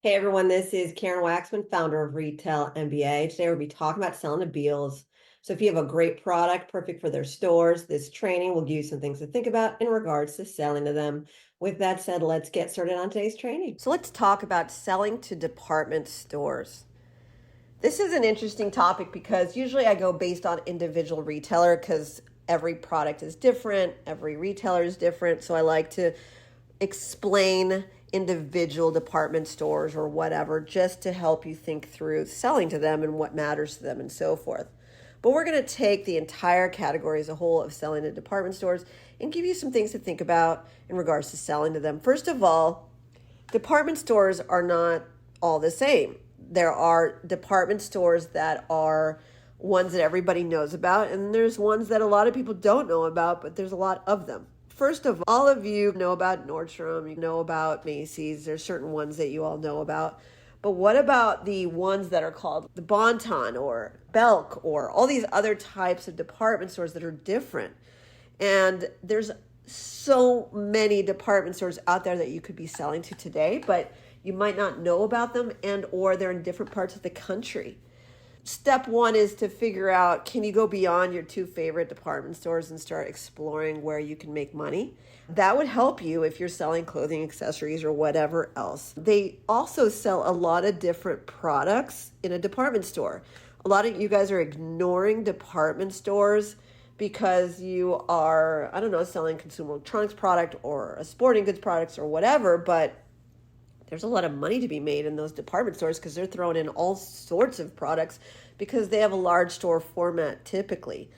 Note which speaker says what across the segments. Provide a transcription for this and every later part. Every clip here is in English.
Speaker 1: Hey everyone, this is Karen Waksman, founder of Retail MBA. Today we'll be talking about selling to Bealls. So if you have a great product, perfect for their stores, this training will give you some things to think about in regards to selling to them. With that said, let's get started on today's training. So let's talk about selling to department stores. This is an interesting topic because usually I go based on individual retailer because every product is different, every retailer is different. So I like to explain individual department stores or whatever just to help you think through selling to them and what matters to them and so forth. But we're going to take the entire category as a whole of selling to department stores and give you some things to think about in regards to selling to them. First of all, department stores are not all the same. There are department stores that are ones that everybody knows about, and there's ones that a lot of people don't know about, but there's a lot of them. First of all of you know about Nordstrom, you know about Macy's, there's certain ones that you all know about. But what about the ones that are called the Bonton or Belk or all these other types of department stores that are different? And there's so many department stores out there that you could be selling to today, but you might not know about them and or they're in different parts of the country. Step one is to figure out, can you go beyond your two favorite department stores and start exploring where you can make money? That would help you if you're selling clothing, accessories, or whatever else. They also sell a lot of different products in a department store. A lot of you guys are ignoring department stores because you are, I don't know, selling consumer electronics product or a sporting goods products or whatever, but there's a lot of money to be made in those department stores because they're throwing in all sorts of products because they have a large store format typically.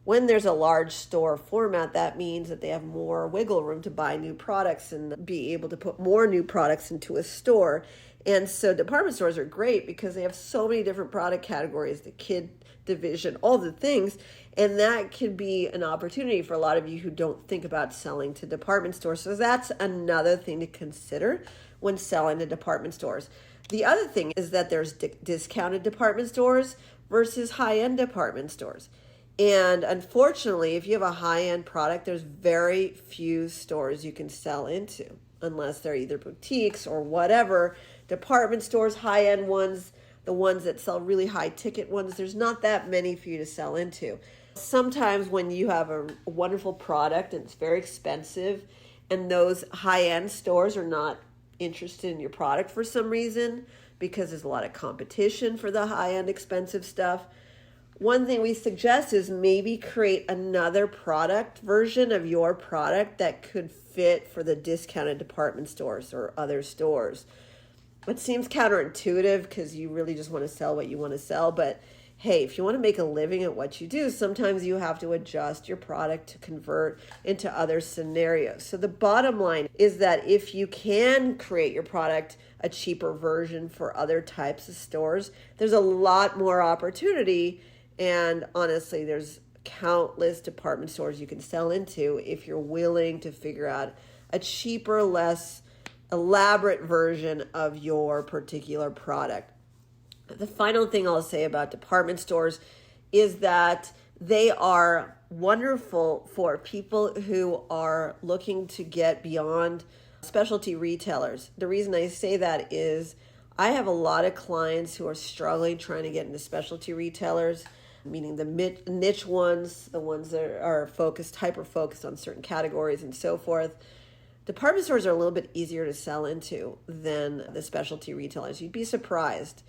Speaker 1: When there's a large store format, that means that they have more wiggle room to buy new products and be able to put more new products into a store. And so department stores are great because they have so many different product categories, the kid division, all the things. And that can be an opportunity for a lot of you who don't think about selling to department stores. So that's another thing to consider when selling to department stores. The other thing is that there's discounted department stores versus high-end department stores. And unfortunately, if you have a high-end product, there's very few stores you can sell into unless they're either boutiques or whatever. Department stores, high-end ones, the ones that sell really high-ticket ones, there's not that many for you to sell into. Sometimes when you have a wonderful product and it's very expensive and those high-end stores are not interested in your product for some reason because there's a lot of competition for the high-end expensive stuff, one thing we suggest is maybe create another product version of your product that could fit for the discounted department stores or other stores. It seems counterintuitive because you really just want to sell what you want to sell, but hey, if you want to make a living at what you do, sometimes you have to adjust your product to convert into other scenarios. So the bottom line is that if you can create your product a cheaper version for other types of stores, there's a lot more opportunity. And honestly, there's countless department stores you can sell into if you're willing to figure out a cheaper, less elaborate version of your particular product. The final thing I'll say about department stores is that they are wonderful for people who are looking to get beyond specialty retailers. The reason I say that is I have a lot of clients who are struggling trying to get into specialty retailers, meaning the niche ones, the ones that are focused, hyper-focused on certain categories and so forth. Department stores are a little bit easier to sell into than the specialty retailers. You'd be surprised.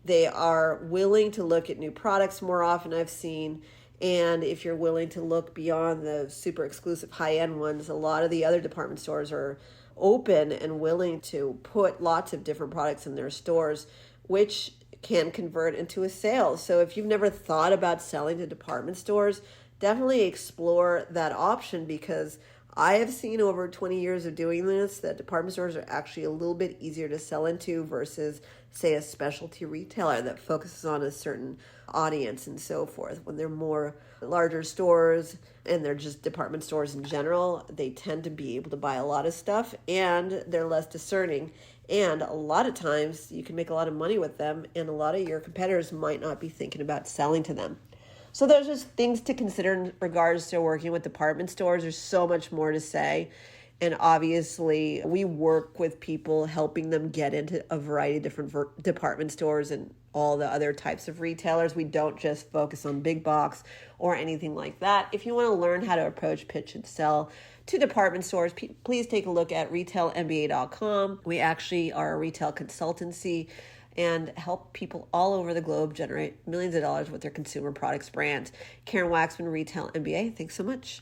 Speaker 1: They are willing to look at new products more often, I've seen. And if you're willing to look beyond the super exclusive high-end ones, a lot of the other department stores are open and willing to put lots of different products in their stores, which can convert into a sale. So if you've never thought about selling to department stores, definitely explore that option because I have seen over 20 years of doing this that department stores are actually a little bit easier to sell into versus, say, a specialty retailer that focuses on a certain audience and so forth. When they're more larger stores and they're just department stores in general, they tend to be able to buy a lot of stuff and they're less discerning. And a lot of times you can make a lot of money with them and a lot of your competitors might not be thinking about selling to them. So there's just things to consider in regards to working with department stores. There's so much more to say. And obviously, we work with people helping them get into a variety of different department stores and all the other types of retailers. We don't just focus on big box or anything like that. If you want to learn how to approach, pitch, and sell to department stores, please take a look at retailmba.com. We actually are a retail consultancy and help people all over the globe generate millions of dollars with their consumer products brand. Karen Waksman, Retail MBA. Thanks so much.